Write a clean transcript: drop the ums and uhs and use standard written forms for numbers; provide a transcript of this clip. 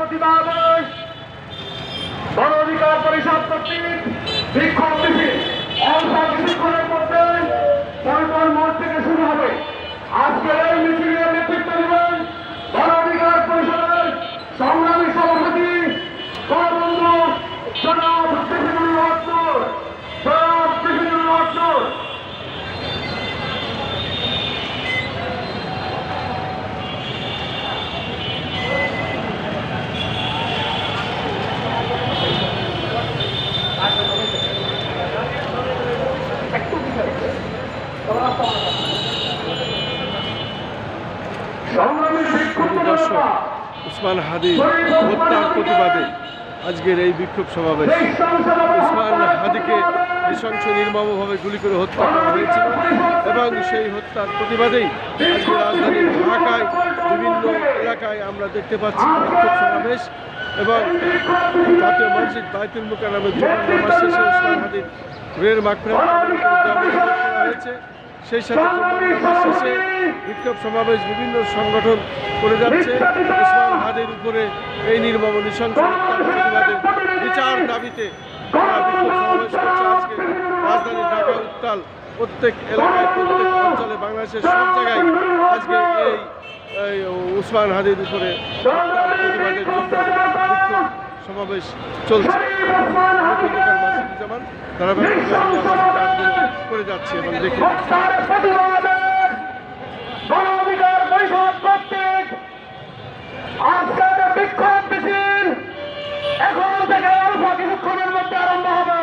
প্রতিবাদে গণ অধিকার পরিষদ কর্তৃক বিক্ষোভ মিছিল অল্প কিছুক্ষণের মধ্যে পল্টন মোড় থেকে শুরু হবে। আজকের এই মিছিলের নেতৃত্ব দেবেন গণ অধিকার পরিষদের সংগ্রামী সভাপতি গণবন্ধু জনাব সিফিনুল হক নূর। জনাব সিফিনুল হক নূর। উসমান হাদী হত্যার প্রতিবাদে আজকের এই বিক্ষোভ সমাবেশ। উসমান হাদীকে নৃশংস নির্মমভাবে গুলি করে হত্যা করা হয়েছিল এবং সেই হত্যার প্রতিবাদেই আজকে রাজধানী ঢাকায় বিভিন্ন এলাকায় আমরা দেখতে পাচ্ছি বিক্ষোভ সমাবেশ এবং জাতীয় মসজিদ বাইতুল মুকাররমের জুমার নামাজ শেষে উসমান হাদীর রুহের মাগফিরাত করা হয়েছে। সেই সাথে জুমার নামাজ শেষে বিক্ষোভ সমাবেশ বিভিন্ন সংগঠন করে যাচ্ছে। উসমান হাদীর উপরে এই নির্মম নৃশংস হত্যার প্রতিবাদে বিচার দাবিতে বিক্ষোভ সমাবেশ করছে। আজকে রাজধানী ঢাকা উত্তাল, প্রত্যেক এলাকায় প্রত্যেক অঞ্চলে বাংলাদেশের সব জায়গায় আজকে এই উসমান হাদীর উপরে হত্যার প্রতিবাদের জন্য বিক্ষোভ সমাবেশ চলছে। মাসুদুজ্জামান ধারাবাহিকভাবে করে যাচ্ছে এবং দেখে বিক্ষোভ মিছিল এখন থেকে অল্প কিছুক্ষণের মধ্যে আরম্ভ হবে।